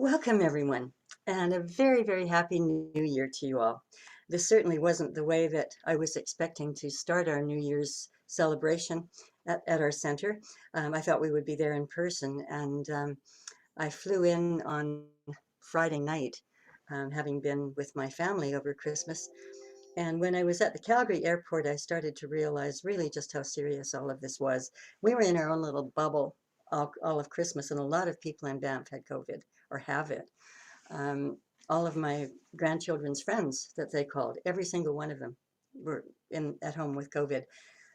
Welcome, everyone, and a very, very happy New Year to you all. This certainly wasn't the way that I was expecting to start our New Year's celebration at our center. I thought we would be there in person, and I flew in on Friday night, having been with my family over Christmas. And when I was at the Calgary airport, I started to realize really just how serious all of this was. We were in our own little bubble all of Christmas, and a lot of people in Banff had COVID or have it. Um, all of my grandchildren's friends that they called, every single one of them were in at home with COVID.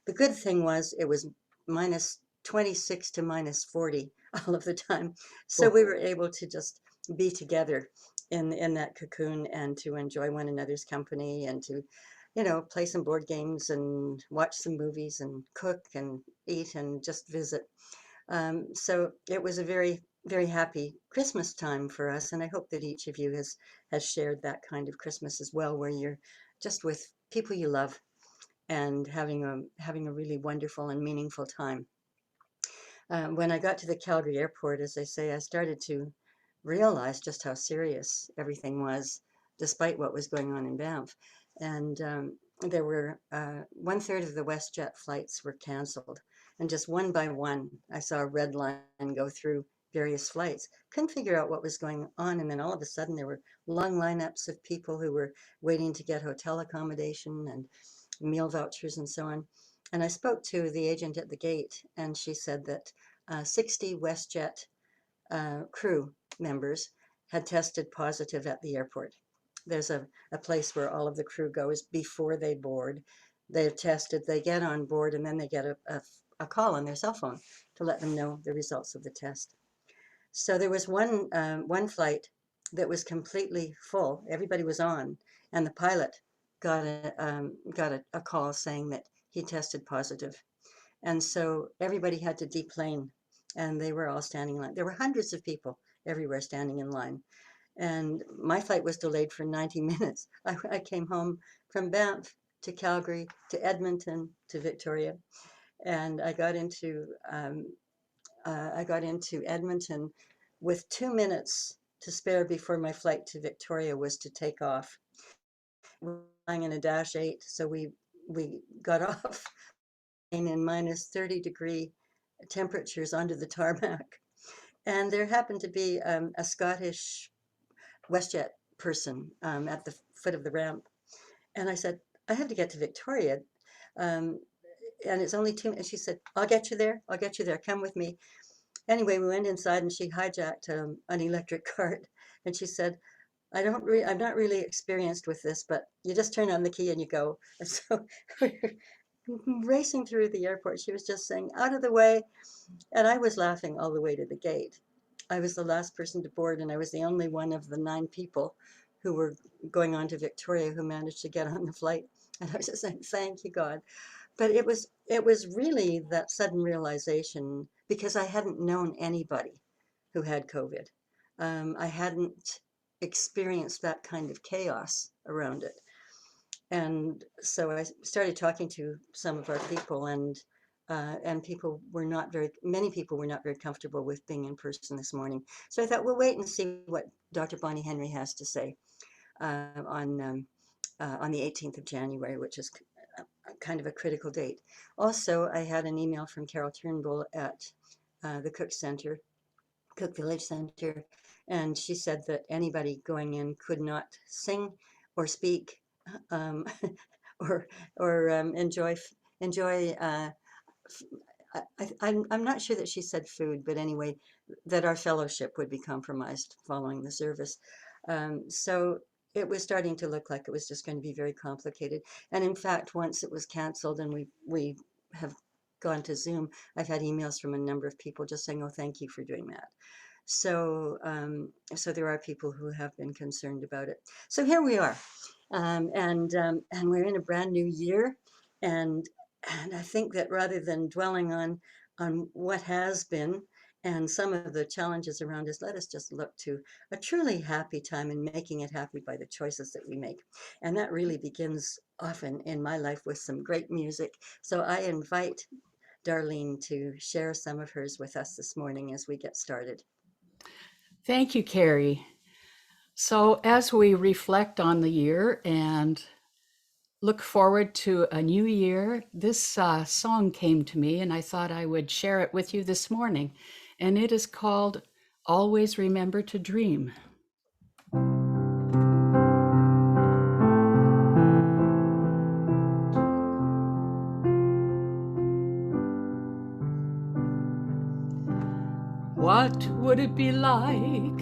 The good thing was it was minus 26 to minus 40 all of the time. So Oh, we were able to just be together in that cocoon and to enjoy one another's company and to, play some board games and watch some movies and cook and eat and just visit. So it was a very, very happy Christmas time for us, and I hope that each of you has shared that kind of Christmas as well, where you're just with people you love and having a really wonderful and meaningful time. When I got to the Calgary airport, as I say, I started to realize just how serious everything was, despite what was going on in Banff. And there were one third of the WestJet flights were canceled, and just one by one, I saw a red line go through various flights. Couldn't figure out what was going on, and then all of a sudden, there were long lineups of people who were waiting to get hotel accommodation and meal vouchers and so on. And I spoke to the agent at the gate, and she said that 60 WestJet crew members had tested positive at the airport. There's a place where all of the crew goes before they board. They're tested, they get on board, and then they get a call on their cell phone to let them know the results of the test. So there was one flight that was completely full. Everybody was on, and the pilot got a call saying that he tested positive. And so everybody had to deplane, and they were all standing in line. There were hundreds of people everywhere standing in line. And my flight was delayed for 90 minutes. I came home from Banff to Calgary to Edmonton to Victoria, and I got into Edmonton with 2 minutes to spare before my flight to Victoria was to take off. We're flying in a Dash 8, so we got off in minus 30-degree temperatures onto the tarmac. And there happened to be a Scottish WestJet person at the foot of the ramp. And I said, I have to get to Victoria. Um, and it's only 2 minutes. She said, I'll get you there. I'll get you there. Come with me. Anyway, we went inside and she hijacked an electric cart. And she said, I'm not really experienced with this, but you just turn on the key and you go. And so we were racing through the airport. She was just saying, out of the way. And I was laughing all the way to the gate. I was the last person to board, and I was the only one of the 9 people who were going on to Victoria who managed to get on the flight. And I was just saying, thank you, God. But it was really that sudden realization because I hadn't known anybody who had COVID. I hadn't experienced that kind of chaos around it. And so I started talking to some of our people, and many people were not very comfortable with being in person this morning. So I thought we'll wait and see what Dr. Bonnie Henry has to say on the 18th of January, which is kind of a critical date. Also, I had an email from Carol Turnbull at the Cook Village Center, and she said that anybody going in could not sing or speak um, or enjoy. I'm not sure that she said food, but anyway, that our fellowship would be compromised following the service. So it was starting to look like it was just going to be very complicated. And in fact, once it was canceled and we have gone to Zoom, I've had emails from a number of people just saying, "Oh, thank you for doing that." So there are people who have been concerned about it. So here we are, and we're in a brand new year, and and I think that rather than dwelling on what has been and some of the challenges around us, let us just look to a truly happy time and making it happy by the choices that we make. And that really begins often in my life with some great music. So I invite Darlene to share some of hers with us this morning as we get started. Thank you, Carrie. So, as we reflect on the year and look forward to a new year, this song came to me and I thought I would share it with you this morning. And it is called Always Remember to Dream. What would it be like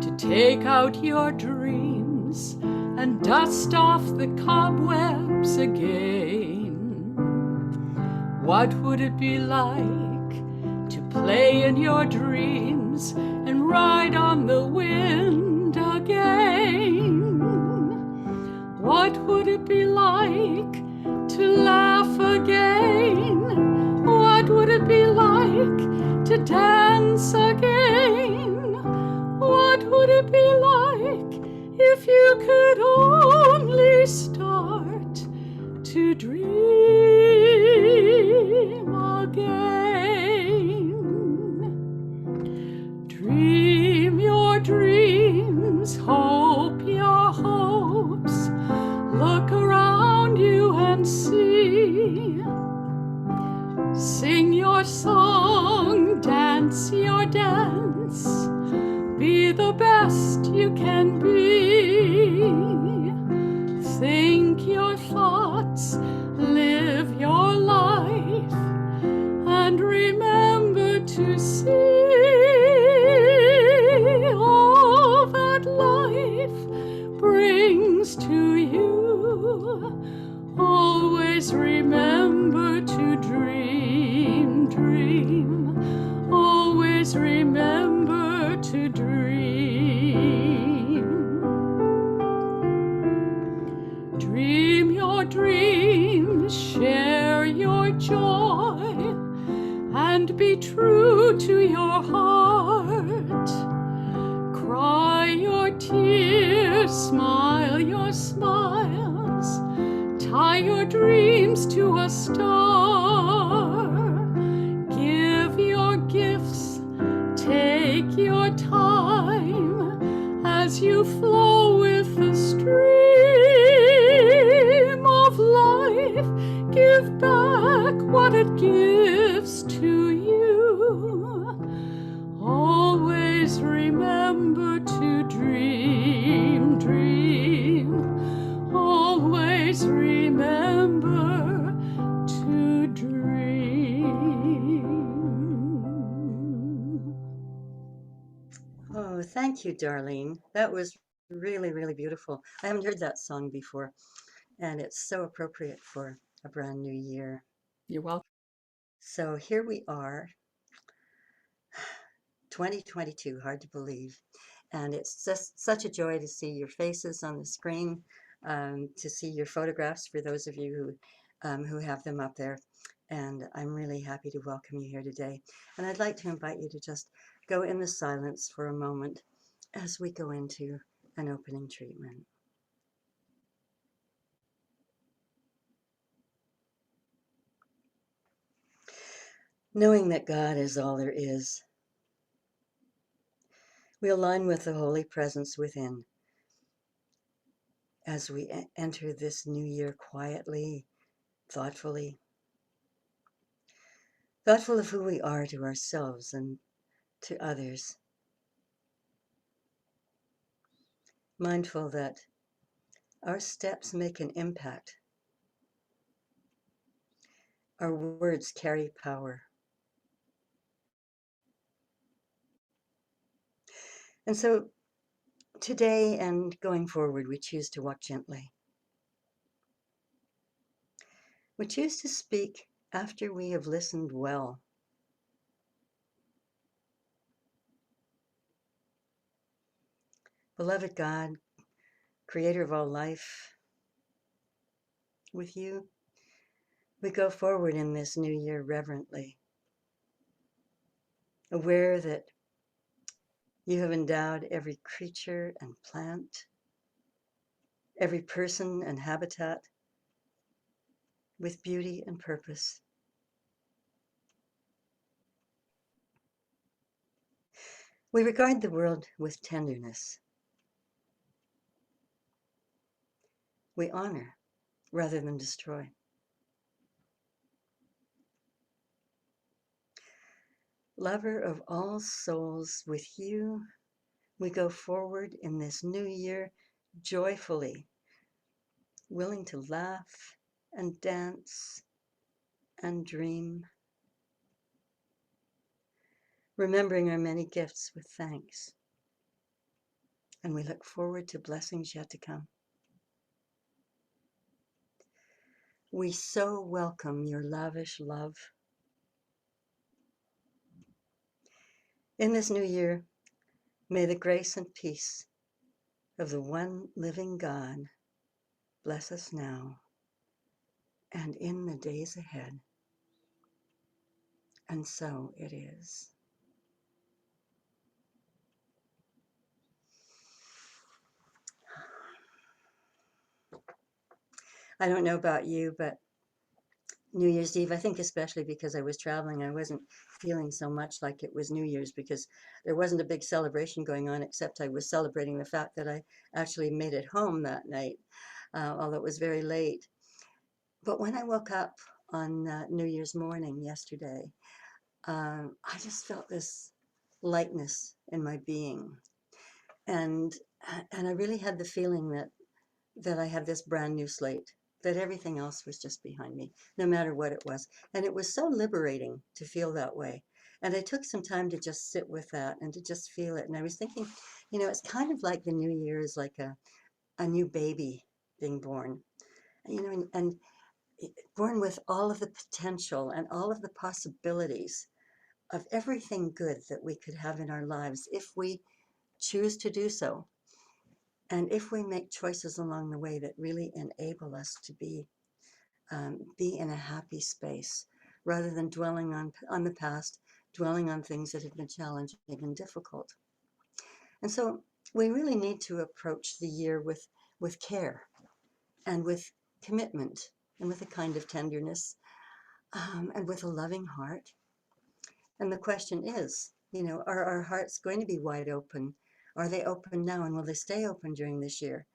to take out your dreams and dust off the cobwebs again? What would it be like to play in your dreams and ride on the wind again? What would it be like to laugh again? What would it be like to dance again? What would it be like if you could only start to dream again? Dream your dreams, hope your hopes. Look around you and see. Sing your song, dance your dance. Be the best you can be. Think your thoughts, live your life, and remember to see all that life brings to you. Always remember to dream, dream. Always remember to dream. Dream your dreams, share your joy, and be true to your heart. Cry your tears, smile your smiles, tie your dreams to a star. Give your gifts, take your time as you flow with the stream of life. Give back what it gives to you. Always remember to dream, dream. Always remember to dream. Oh, thank you, Darlene. That was really, really beautiful. I haven't heard that song before, and it's so appropriate for a brand new year. You're welcome. So here we are, 2022, hard to believe. And it's just such a joy to see your faces on the screen, to see your photographs for those of you who have them up there. And I'm really happy to welcome you here today. And I'd like to invite you to just go in the silence for a moment as we go into an opening treatment. Knowing that God is all there is, we align with the Holy Presence within as we enter this new year quietly, thoughtful of who we are to ourselves and to others, mindful that our steps make an impact, our words carry power. And so today and going forward, we choose to walk gently. We choose to speak after we have listened well. Beloved God, creator of all life, with you, we go forward in this new year reverently, aware that you have endowed every creature and plant, every person and habitat with beauty and purpose. We regard the world with tenderness. We honor rather than destroy. Lover of all souls, with you, we go forward in this new year joyfully, willing to laugh and dance and dream, remembering our many gifts with thanks. And we look forward to blessings yet to come. We so welcome your lavish love. In this new year, may the grace and peace of the one living God bless us now and in the days ahead. And so it is. I don't know about you, but New Year's Eve, I think especially because I was traveling, I wasn't feeling so much like it was New Year's because there wasn't a big celebration going on, except I was celebrating the fact that I actually made it home that night, although it was very late. But when I woke up on New Year's morning yesterday, I just felt this lightness in my being. And, and I really had the feeling that I had this brand new slate, that everything else was just behind me, no matter what it was. And it was so liberating to feel that way. And I took some time to just sit with that and to just feel it. And I was thinking, it's kind of like the new year is like a new baby being born, and born with all of the potential and all of the possibilities of everything good that we could have in our lives if we choose to do so. And if we make choices along the way that really enable us to be in a happy space, rather than dwelling on the past, dwelling on things that have been challenging and difficult. And so we really need to approach the year with care and with commitment and with a kind of tenderness and with a loving heart. And the question is, are our hearts going to be wide open? Are they open now, and will they stay open during this year?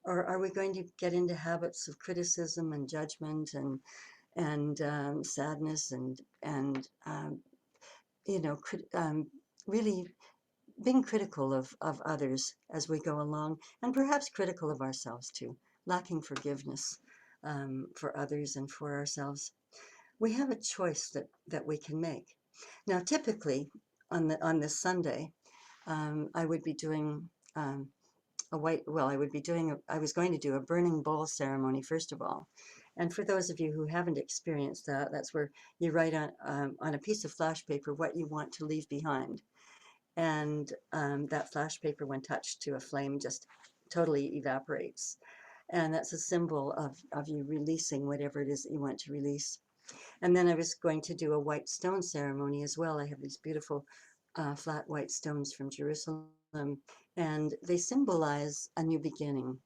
Or are we going to get into habits of criticism and judgment and sadness and really being critical of others as we go along, and perhaps critical of ourselves too, lacking forgiveness for others and for ourselves? We have a choice that we can make. Now, typically on this Sunday, I would be doing I was going to do a burning bowl ceremony, first of all. And for those of you who haven't experienced that, that's where you write on a piece of flash paper what you want to leave behind. And that flash paper, when touched to a flame, just totally evaporates. And that's a symbol of you releasing whatever it is that you want to release. And then I was going to do a white stone ceremony as well. I have these beautiful flat white stones from Jerusalem, and they symbolize a new beginning.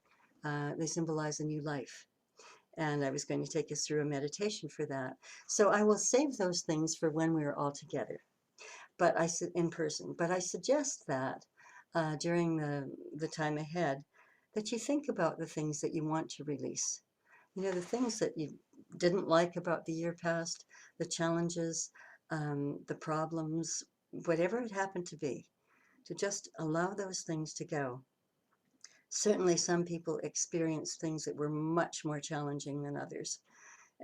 They symbolize a new life. And I was going to take us through a meditation for that. So I will save those things for when we're all together, in person. But I suggest that during the time ahead, that you think about the things that you want to release. The things that you didn't like about the year past, the challenges, the problems, whatever it happened to be, to just allow those things to go. Certainly, some people experienced things that were much more challenging than others.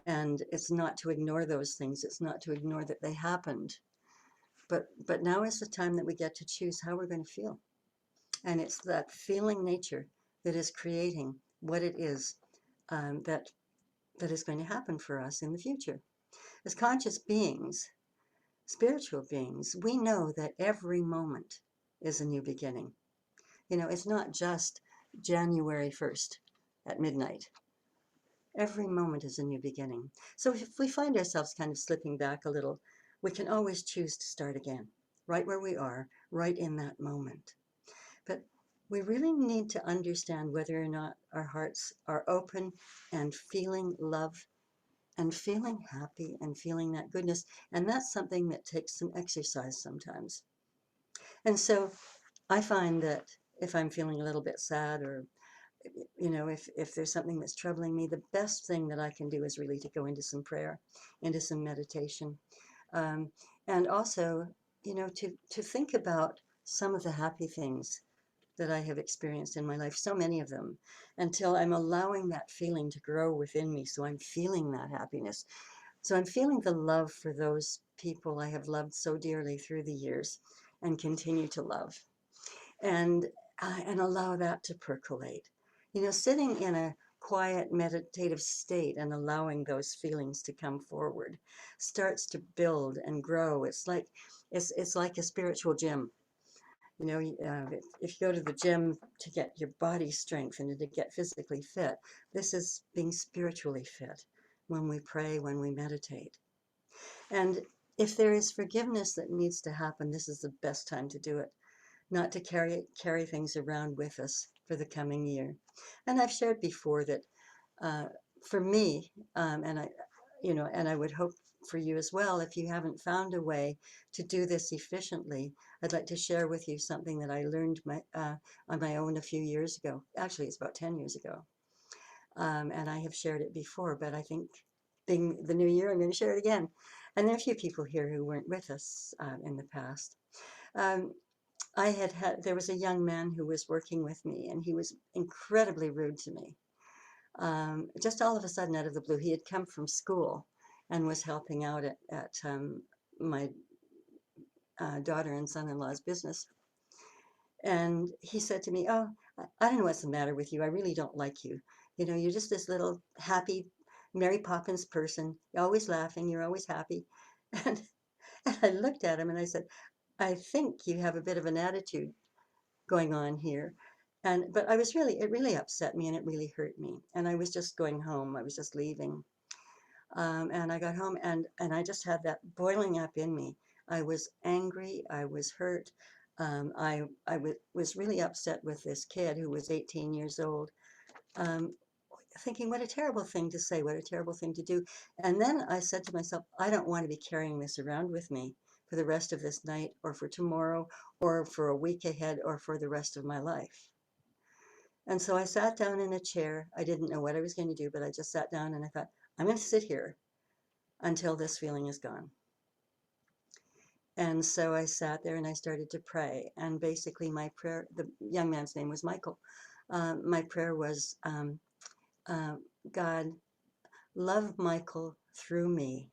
And it's not to ignore those things. It's not to ignore that they happened. But now is the time that we get to choose how we're going to feel. And it's that feeling nature that is creating what it is that is going to happen for us in the future. As conscious beings, spiritual beings, we know that every moment is a new beginning. It's not just January 1st at midnight. Every moment is a new beginning. So if we find ourselves kind of slipping back a little, we can always choose to start again, right where we are, right in that moment. But we really need to understand whether or not our hearts are open and feeling love and feeling happy and feeling that goodness. And that's something that takes some exercise sometimes. And so I find that if I'm feeling a little bit sad, or if there's something that's troubling me, the best thing that I can do is really to go into some prayer, into some meditation, um, and also, to think about some of the happy things that I have experienced in my life, so many of them, until I'm allowing that feeling to grow within me. So I'm feeling that happiness. So I'm feeling the love for those people I have loved so dearly through the years and continue to love, and and allow that to percolate. Sitting in a quiet meditative state and allowing those feelings to come forward starts to build and grow. It's like a spiritual gym. If you go to the gym to get your body strengthened and to get physically fit, this is being spiritually fit when we pray, when we meditate. And if there is forgiveness that needs to happen, this is the best time to do it, not to carry things around with us for the coming year. And I've shared before that, uh, for me, and I would hope for you as well, if you haven't found a way to do this efficiently, I'd like to share with you something that I learned on my own a few years ago. Actually, it's about 10 years ago. And I have shared it before, but I think being the new year, I'm going to share it again. And there are a few people here who weren't with us in the past. Um, there was a young man who was working with me, and he was incredibly rude to me. Just all of a sudden, out of the blue, he had come from school and was helping out at my daughter and son-in-law's business. And he said to me, "Oh, I don't know what's the matter with you. I really don't like you. You're just this little happy Mary Poppins person. You're always laughing. You're always happy." And, and I looked at him and I said, "I think you have a bit of an attitude going on here." But it really upset me and it really hurt me. And I was just going home. I was just leaving. And I got home, and I just had that boiling up in me. I was angry. I was hurt. Was really upset with this kid who was 18 years old, um, thinking, what a terrible thing to say, what a terrible thing to do. And then I said to myself, I don't want to be carrying this around with me for the rest of this night, or for tomorrow, or for a week ahead, or for the rest of my life. And so I sat down in a chair. I didn't know what I was going to do, but I just sat down and I thought, I'm going to sit here until this feeling is gone. And so I sat there and I started to pray. And basically, my prayer, the young man's name was Michael. My prayer was, uh, God, love Michael through me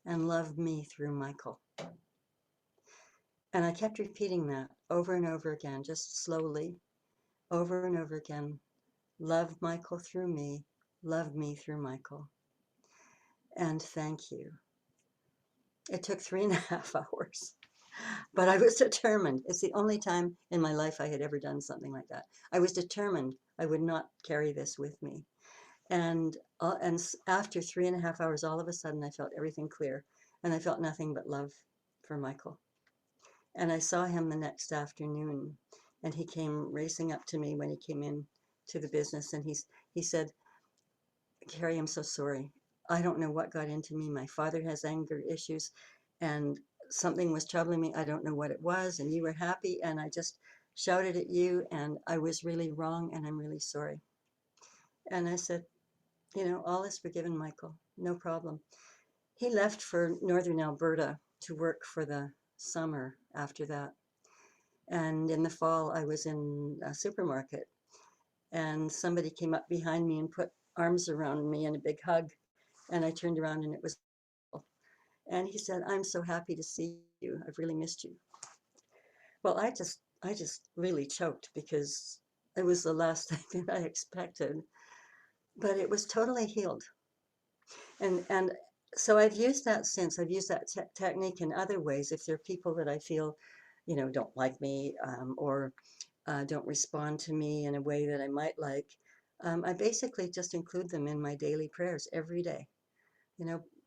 and love me through Michael. And I kept repeating that over and over again, just slowly, over and over again. Love Michael through me, love me through Michael. And thank you. It took 3.5 hours, but I was determined. It's the only time in my life I had ever done something like that. I was determined I would not carry this with me. And after 3.5 hours, all of a sudden, I felt everything clear, and I felt nothing but love for Michael. And I saw him the next afternoon, and he came racing up to me when he came in to the business, and he said, "Carrie, I'm so sorry. I don't know what got into me. My father has anger issues, and something was troubling me. I don't know what it was, and you were happy, and I just shouted at you, and I was really wrong, and I'm really sorry." And I said, all is forgiven, Michael. No problem. He left for northern Alberta to work for the summer after that. And in the fall, I was in a supermarket, and somebody came up behind me and put arms around me in a big hug. And I turned around and it was, and he said, "I'm so happy to see you. I've really missed you." Well, I just really choked, because it was the last thing that I expected, but it was totally healed. And so I've used that since. I've used that technique in other ways. If there are people that I feel, don't like me, or don't respond to me in a way that I might like, I basically just include them in my daily prayers every day.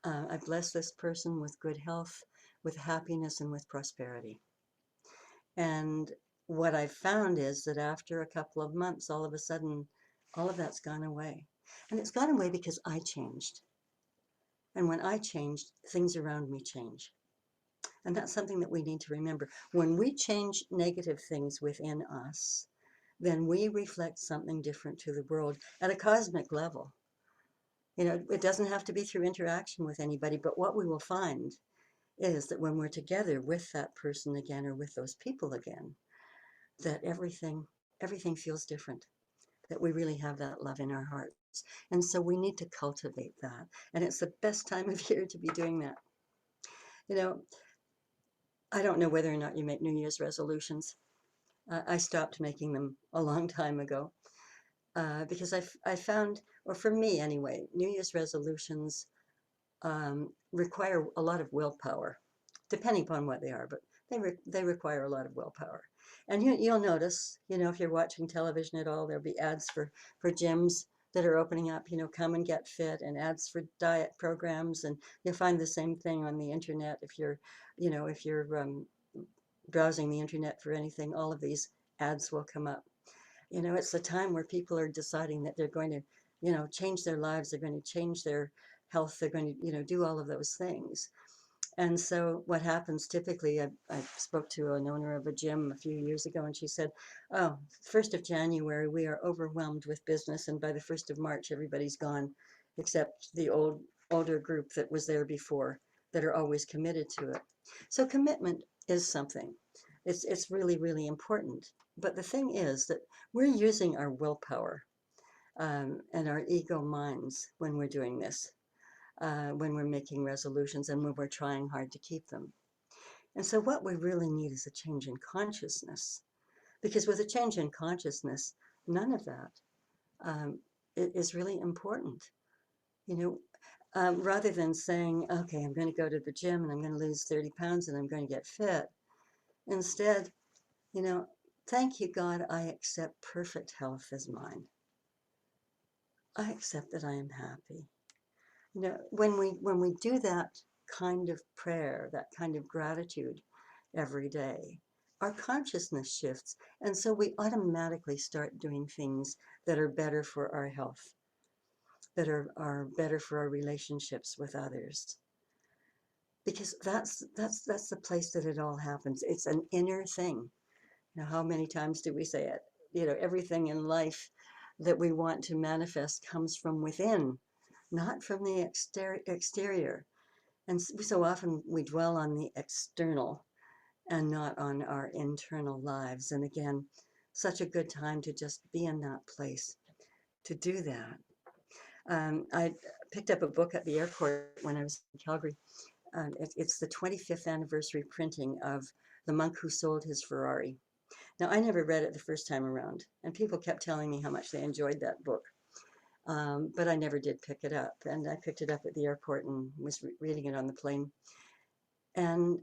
I bless this person with good health, with happiness, and with prosperity. And what I've found is that after a couple of months, all of a sudden, all of that's gone away. And it's gone away because I changed. And when I changed, things around me change. And that's something that we need to remember. When we change negative things within us, then we reflect something different to the world at a cosmic level. You know, it doesn't have to be through interaction with anybody, but what we will find is that when we're together with that person again or with those people again, that everything feels different, that we really have that love in our hearts. And so we need to cultivate that. And it's the best time of year to be doing that. You know, I don't know whether or not you make New Year's resolutions. I stopped making them a long time ago because I found, or for me anyway, New Year's resolutions require a lot of willpower, depending upon what they are, but they require a lot of willpower. And you'll notice, you know, if you're watching television at all, there'll be ads for gyms that are opening up, you know, come and get fit, and ads for diet programs. And you'll find the same thing on the internet if you're, you know, if you're browsing the internet for anything, all of these ads will come up. You know, it's a time where people are deciding that they're going to, you know, change their lives, they're going to change their health, they're going to, you know, do all of those things. And so what happens typically, I spoke to an owner of a gym a few years ago, and she said, oh, 1st of January, we are overwhelmed with business, and by the 1st of March, everybody's gone, except the older group that was there before, that are always committed to it. So commitment is something. It's really, really important. But the thing is that we're using our willpower and our ego minds when we're doing this, when we're making resolutions and when we're trying hard to keep them. And so what we really need is a change in consciousness, because with a change in consciousness, none of that is really important. You know, rather than saying, okay, I'm going to go to the gym and I'm going to lose 30 pounds and I'm going to get fit. Instead, you know, thank you, God, I accept perfect health as mine. I accept that I am happy. You know, when we do that kind of prayer, that kind of gratitude every day, our consciousness shifts. And so we automatically start doing things that are better for our health, that are better for our relationships with others. Because that's the place that it all happens. It's an inner thing. You know, how many times do we say it? You know, everything in life that we want to manifest comes from within, not from the exterior. And so often we dwell on the external and not on our internal lives. And again, such a good time to just be in that place to do that. I picked up a book at the airport when I was in Calgary. It's the 25th anniversary printing of The Monk Who Sold His Ferrari. Now, I never read it the first time around, and people kept telling me how much they enjoyed that book. But I never did pick it up. And I picked it up at the airport and was reading it on the plane. And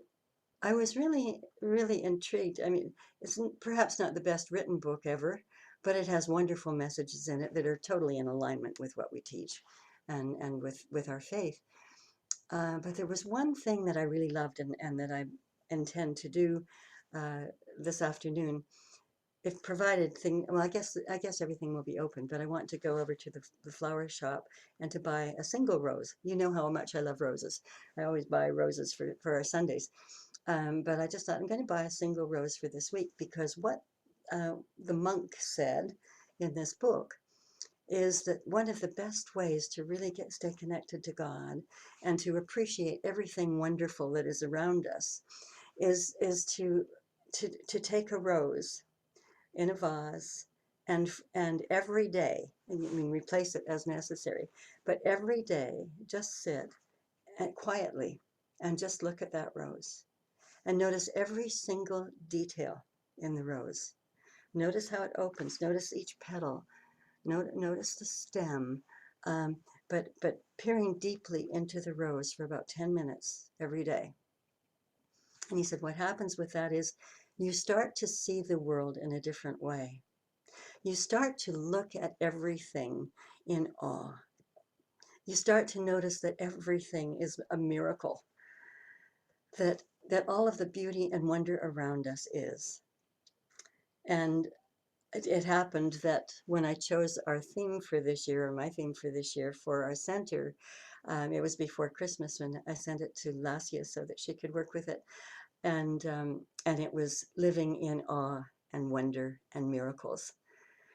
I was really, really intrigued. I mean, it's perhaps not the best written book ever, but it has wonderful messages in it that are totally in alignment with what we teach and with our faith. But there was one thing that I really loved and that I intend to do this afternoon. If provided thing, well, I guess everything will be open, but I want to go over to the flower shop and to buy a single rose. You know how much I love roses. I always buy roses for our Sundays. But I just thought I'm going to buy a single rose for this week, because what the monk said in this book is that one of the best ways to really stay connected to God and to appreciate everything wonderful that is around us is to take a rose in a vase and every day, I mean, replace it as necessary, but every day just sit quietly and just look at that rose and notice every single detail in the rose. Notice how it opens, notice each petal, notice the stem, but peering deeply into the rose for about 10 minutes every day. And he said, what happens with that is you start to see the world in a different way. You start to look at everything in awe. You start to notice that everything is a miracle, that all of the beauty and wonder around us is. And it happened that when I chose our theme for this year, or my theme for this year for our center, It was before Christmas when I sent it to Lasia so that she could work with it. And it was living in awe and wonder and miracles.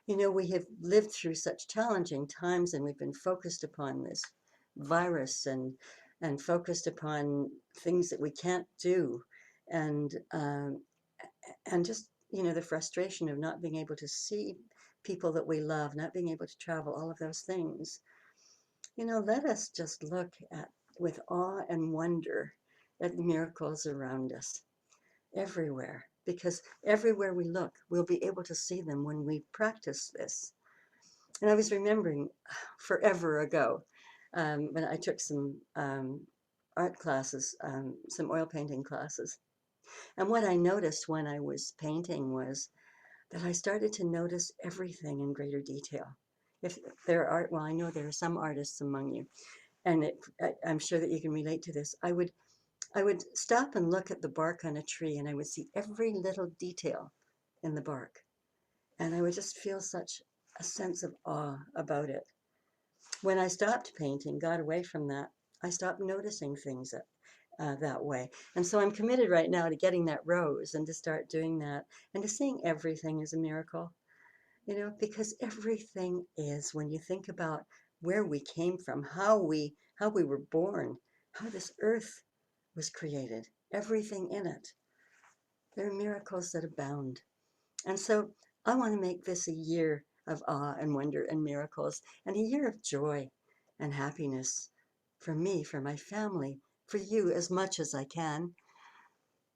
You know, we have lived through such challenging times, and we've been focused upon this virus and focused upon things that we can't do, and just, you know, the frustration of not being able to see people that we love, not being able to travel, all of those things. You know, let us just look at with awe and wonder at the miracles around us everywhere, because everywhere we look, we'll be able to see them when we practice this. And I was remembering forever ago when I took some art classes, some oil painting classes. And what I noticed when I was painting was that I started to notice everything in greater detail. If there are, well, I know there are some artists among you, and I'm sure that you can relate to this. I would stop and look at the bark on a tree, and I would see every little detail in the bark. And I would just feel such a sense of awe about it. When I stopped painting, got away from that, I stopped noticing things that way. And so I'm committed right now to getting that rose and to start doing that and to seeing everything as a miracle, you know, because everything is, when you think about where we came from, how we were born, how this earth was created, everything in it. There are miracles that abound. And so I want to make this a year of awe and wonder and miracles, and a year of joy and happiness for me, for my family, for you as much as I can.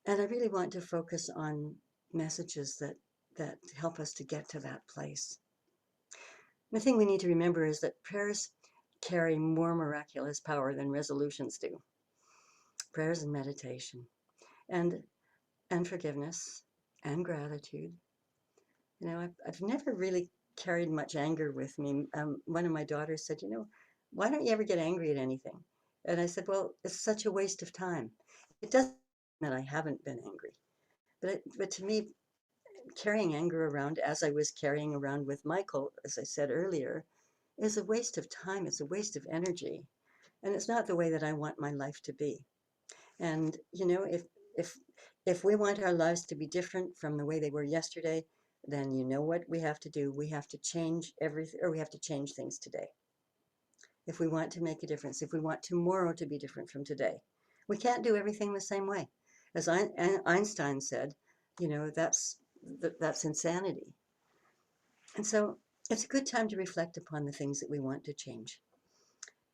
And I really want to focus on messages that help us to get to that place. The thing we need to remember is that prayers carry more miraculous power than resolutions do. Prayers and meditation and forgiveness and gratitude. You know, I've never really carried much anger with me. One of my daughters said, you know, why don't you ever get angry at anything? And I said, well, it's such a waste of time. It doesn't mean that I haven't been angry, but to me, carrying anger around as I was carrying around with Michael, as I said earlier, is a waste of time. It's a waste of energy, and it's not the way that I want my life to be. And you know, if if we want our lives to be different from the way they were yesterday, then you know what we have to do. We have to change everything, or we have to change things today. If we want to make a difference, if we want tomorrow to be different from today, we can't do everything the same way. As Einstein said, you know, that's insanity. And so it's a good time to reflect upon the things that we want to change,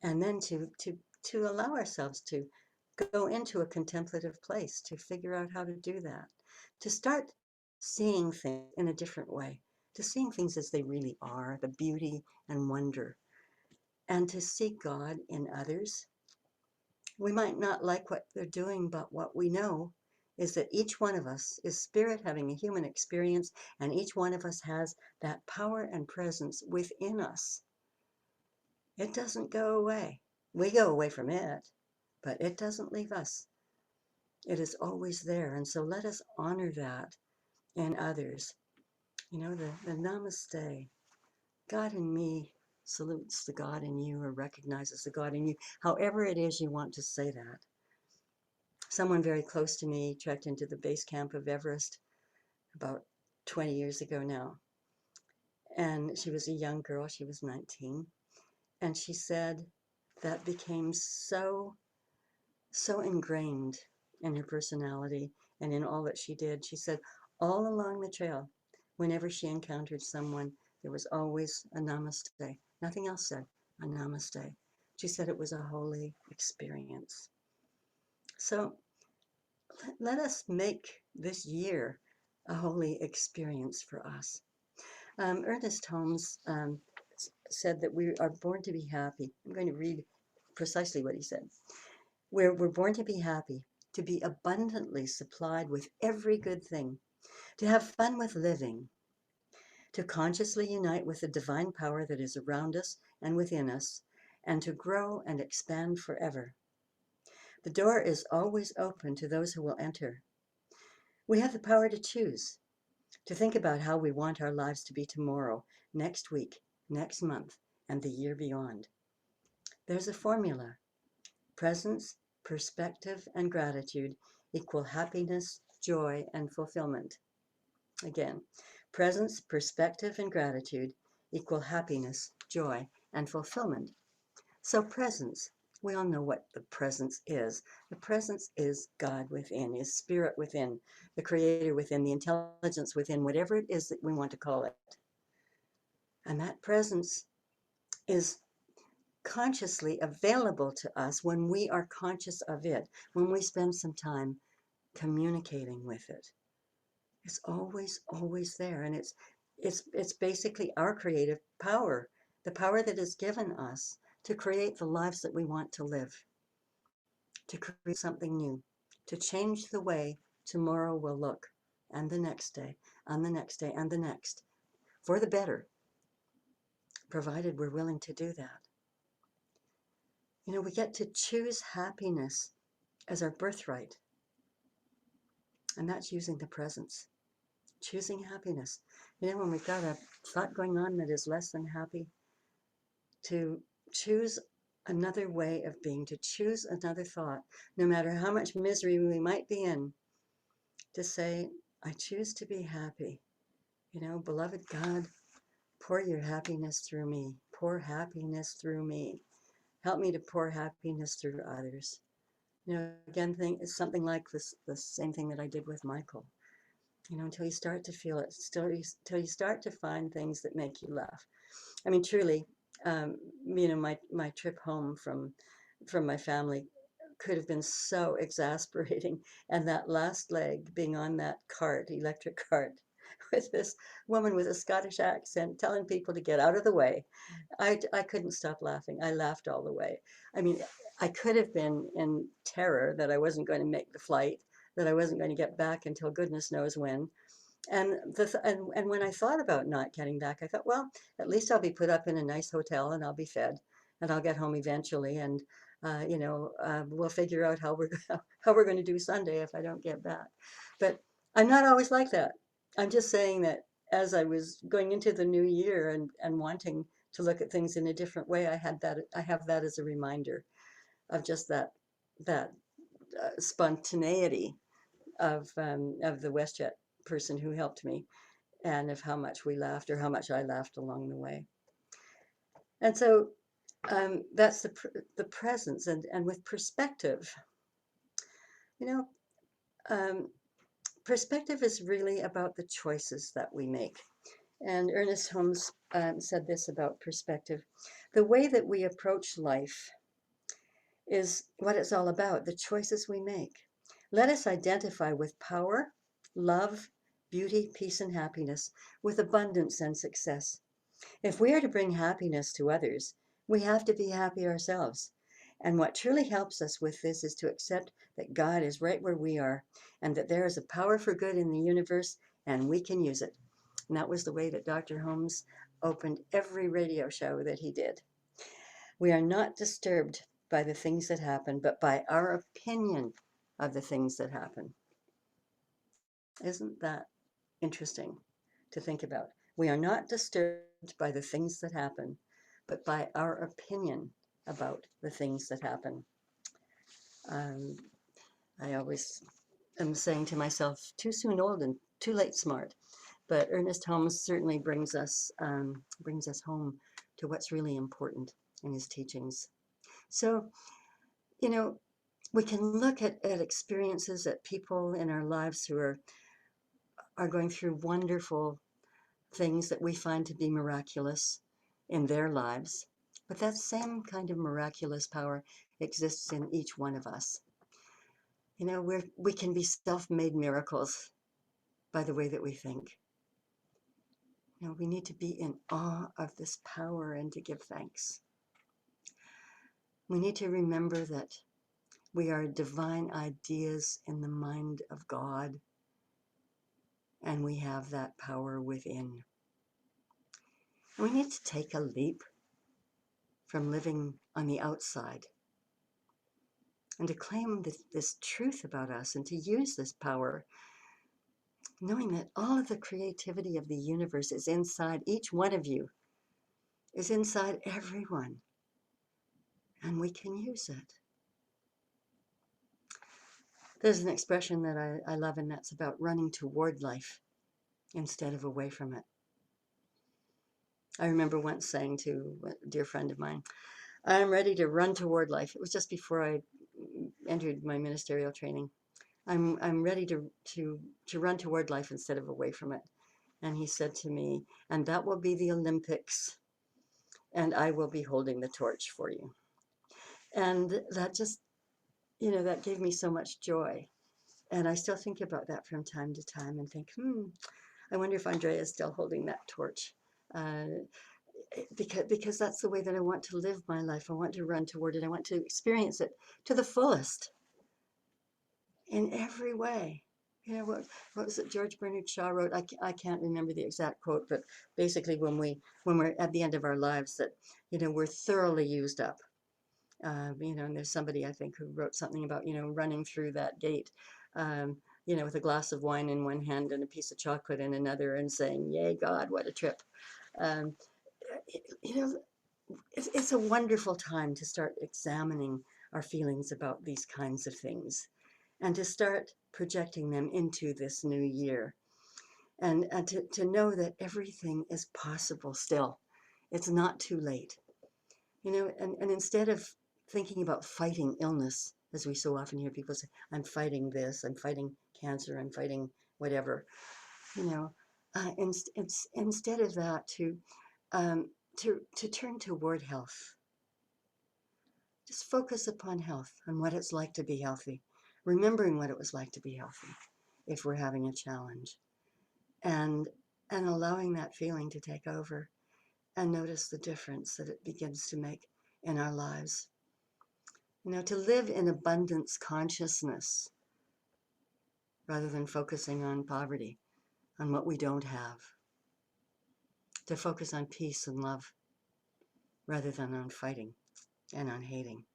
and then to allow ourselves to go into a contemplative place, to figure out how to do that, to start seeing things in a different way, to seeing things as they really are, the beauty and wonder, and to seek God in others. We might not like what they're doing, but what we know is that each one of us is spirit having a human experience, and each one of us has that power and presence within us. It doesn't go away. We go away from it, but it doesn't leave us. It is always there. And so let us honor that in others. You know, the namaste. God in me salutes the God in you, or recognizes the God in you, however it is you want to say that. Someone very close to me trekked into the base camp of Everest about 20 years ago now. And she was a young girl, she was 19. And she said that became so ingrained in her personality and in all that she did. She said all along the trail, whenever she encountered someone, there was always a namaste. Nothing else said, a namaste. She said it was a holy experience. So let us make this year a holy experience for us. Ernest Holmes said that we are born to be happy. I'm going to read precisely what he said. We're born to be happy, to be abundantly supplied with every good thing, to have fun with living, to consciously unite with the divine power that is around us and within us, and to grow and expand forever. The door is always open to those who will enter. We have the power to choose, to think about how we want our lives to be tomorrow, next week, next month, and the year beyond. There's a formula. Presence, perspective, and gratitude equal happiness, joy, and fulfillment. Again, presence, perspective, and gratitude equal happiness, joy, and fulfillment. So presence, we all know what the presence is. The presence is God within, is spirit within, the creator within, the intelligence within, whatever it is that we want to call it. And that presence is consciously available to us when we are conscious of it, when we spend some time communicating with it. It's always there. And it's basically our creative power, the power that is given us to create the lives that we want to live, to create something new, to change the way tomorrow will look, and the next day, and the next day, and the next, for the better, provided we're willing to do that. You know, we get to choose happiness as our birthright, and that's using the presence, choosing happiness. You know, when we've got a thought going on that is less than happy, to choose another way of being, to choose another thought, no matter how much misery we might be in, to say, I choose to be happy. You know, beloved God, pour your happiness through me. Pour happiness through me. Help me to pour happiness through others. You know, again, it's something like this, the same thing that I did with Michael. You know, until you start to feel it, until you start to find things that make you laugh. I mean, truly, you know, my trip home from my family could have been so exasperating. And that last leg, being on that cart, electric cart, with this woman with a Scottish accent telling people to get out of the way, I couldn't stop laughing. I laughed all the way. I mean, I could have been in terror that I wasn't going to make the flight, that I wasn't going to get back until goodness knows when. And when I thought about not getting back, I thought, well, at least I'll be put up in a nice hotel and I'll be fed, and I'll get home eventually, and you know, we'll figure out how we're going to do Sunday if I don't get back. But I'm not always like that. I'm just saying that as I was going into the new year and wanting to look at things in a different way, I have that as a reminder of just that spontaneity of the WestJet person who helped me, and of how much we laughed, or how much I laughed along the way. And so that's the presence, and with perspective, you know, perspective is really about the choices that we make. And Ernest Holmes said this about perspective: the way that we approach life is what it's all about, the choices we make. Let us identify with power, love, beauty, peace, and happiness, with abundance and success. If we are to bring happiness to others, we have to be happy ourselves. And what truly helps us with this is to accept that God is right where we are, and that there is a power for good in the universe, and we can use it. And that was the way that Dr. Holmes opened every radio show that he did. We are not disturbed by the things that happen, but by our opinion of the things that happen. Isn't that interesting to think about? We are not disturbed by the things that happen, but by our opinion about the things that happen. I always am saying to myself, too soon old and too late smart. But Ernest Holmes certainly brings us home to what's really important in his teachings. So, you know, we can look at experiences, at people in our lives who are going through wonderful things that we find to be miraculous in their lives. But that same kind of miraculous power exists in each one of us. You know, we can be self-made miracles by the way that we think. You know, we need to be in awe of this power and to give thanks. We need to remember that we are divine ideas in the mind of God, and we have that power within. We need to take a leap from living on the outside and to claim this truth about us, and to use this power, knowing that all of the creativity of the universe is inside each one of you, is inside everyone, and we can use it. There's an expression that I love, and that's about running toward life instead of away from it. I remember once saying to a dear friend of mine, I'm ready to run toward life. It was just before I entered my ministerial training. I'm ready to run toward life instead of away from it. And he said to me, and that will be the Olympics, and I will be holding the torch for you. And that just, that gave me so much joy. And I still think about that from time to time and think, I wonder if Andrea is still holding that torch. Uh, because that's the way that I want to live my life. I want to run toward it. I want to experience it to the fullest in every way. What was it George Bernard Shaw wrote? I can't remember the exact quote, but basically when we're at the end of our lives, that we're thoroughly used up. And there's somebody I think who wrote something about running through that gate, with a glass of wine in one hand and a piece of chocolate in another, and saying, "Yay, God, what a trip!" Um, you know, it's a wonderful time to start examining our feelings about these kinds of things, and to start projecting them into this new year, and to know that everything is possible still. It's not too late. And instead of thinking about fighting illness, as we so often hear people say, I'm fighting this, I'm fighting cancer, I'm fighting whatever, instead of that, um, to turn toward health. Just focus upon health, on what it's like to be healthy, remembering what it was like to be healthy if we're having a challenge, and allowing that feeling to take over, and notice the difference that it begins to make in our lives. To live in abundance consciousness rather than focusing on poverty, on what we don't have. To focus on peace and love rather than on fighting and on hating.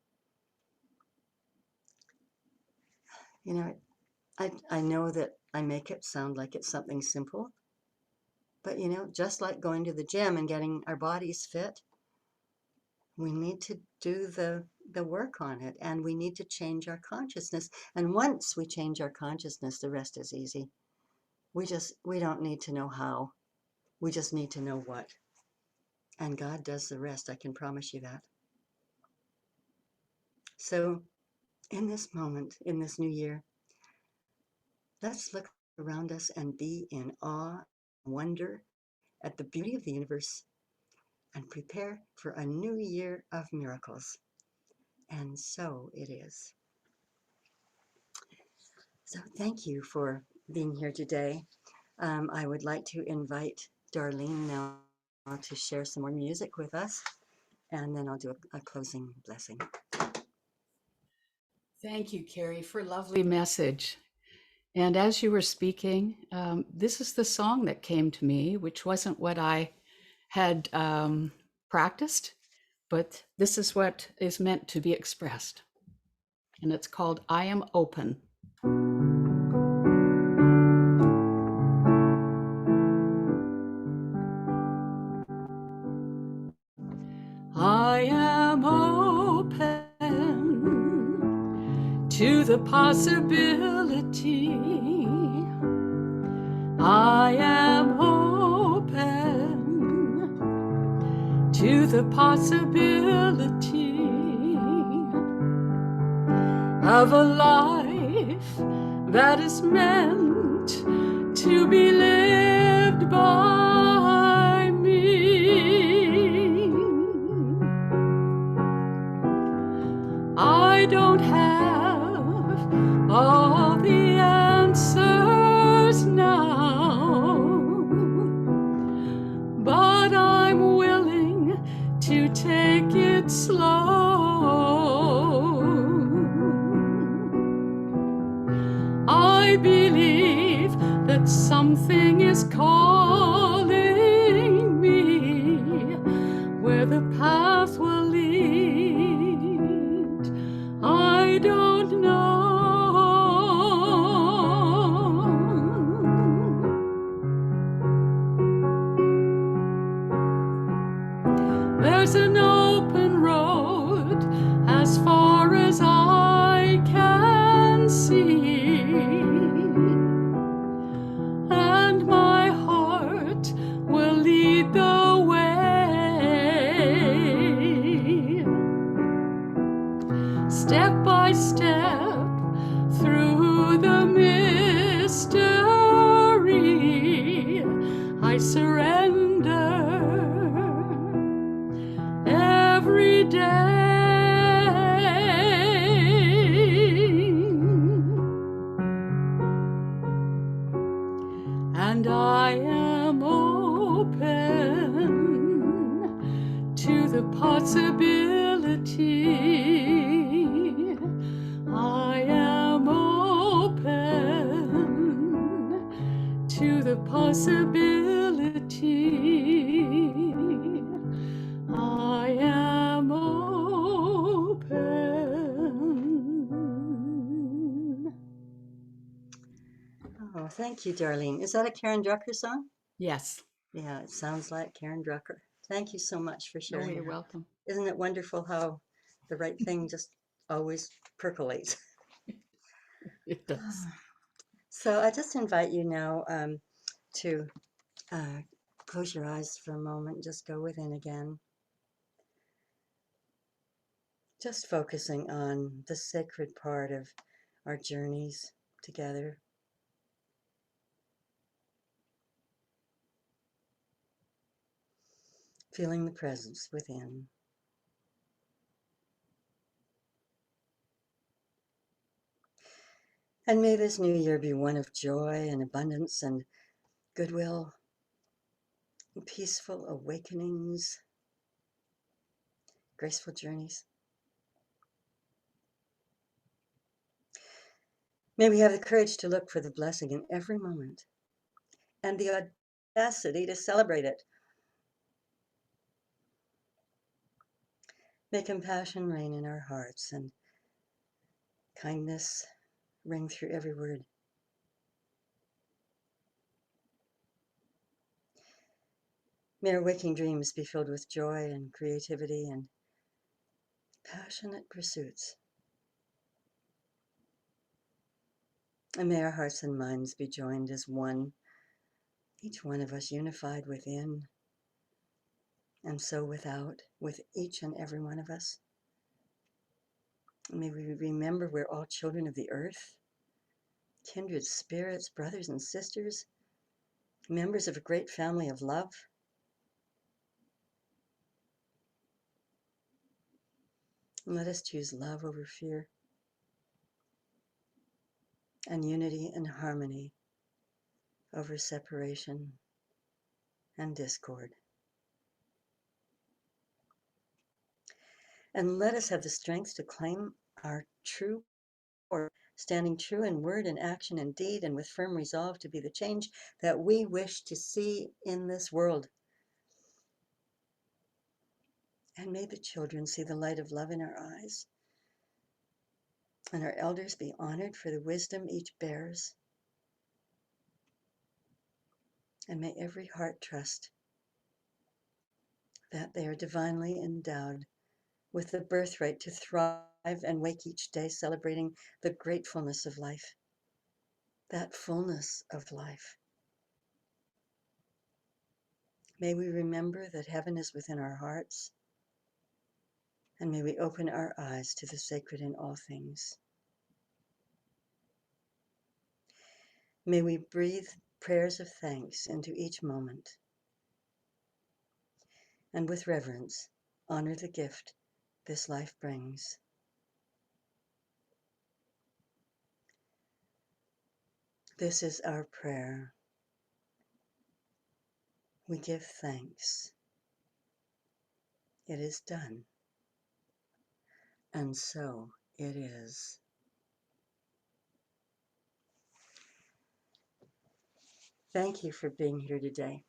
I know that I make it sound like it's something simple, but just like going to the gym and getting our bodies fit, we need to do the work on it, and we need to change our consciousness. And once we change our consciousness, the rest is easy. We don't need to know how. We just need to know what. And God does the rest, I can promise you that. So in this moment, in this new year, let's look around us and be in awe, wonder at the beauty of the universe, and prepare for a new year of miracles. And so it is. So thank you for being here today. I would like to invite Darlene now to share some more music with us, and then I'll do a closing blessing. Thank you, Carrie, for a lovely message. And as you were speaking, this is the song that came to me, which wasn't what I had practiced, but this is what is meant to be expressed. And it's called I Am Open. I am open to the possibility. I am open to the possibility of a life that is meant to be lived by me. I don't have all the answers now, but I'm willing to take it slow. I believe that something is calling me where the path will lead. I don't know. There's an open road as far as I can see. thank you, Darlene. Is that a Karen Drucker song? Yes. Yeah, it sounds like Karen Drucker. Thank you so much for Oh, sharing you're that. welcome. Isn't it wonderful how the right thing just always percolates? It does. So I just invite you now to uh, close your eyes for a moment, just go within again, just focusing on the sacred part of our journeys together. Feeling the presence within. And may this new year be one of joy and abundance and goodwill, and peaceful awakenings, graceful journeys. May we have the courage to look for the blessing in every moment and the audacity to celebrate it. May compassion reign in our hearts and kindness ring through every word. May our waking dreams be filled with joy and creativity and passionate pursuits. And may our hearts and minds be joined as one, each one of us unified within and so without, with each and every one of us. And may we remember we're all children of the earth, kindred spirits, brothers and sisters, members of a great family of love. And let us choose love over fear, and unity and harmony over separation and discord. And let us have the strength to claim our true power, standing true in word and action and deed, and with firm resolve to be the change that we wish to see in this world. And may the children see the light of love in our eyes, and our elders be honored for the wisdom each bears. And may every heart trust that they are divinely endowed with the birthright to thrive and wake each day celebrating the gratefulness of life, that fullness of life. May we remember that heaven is within our hearts, and may we open our eyes to the sacred in all things. May we breathe prayers of thanks into each moment, and with reverence honor the gift this life brings. This is our prayer. We give thanks. It is done. And so it is. Thank you for being here today.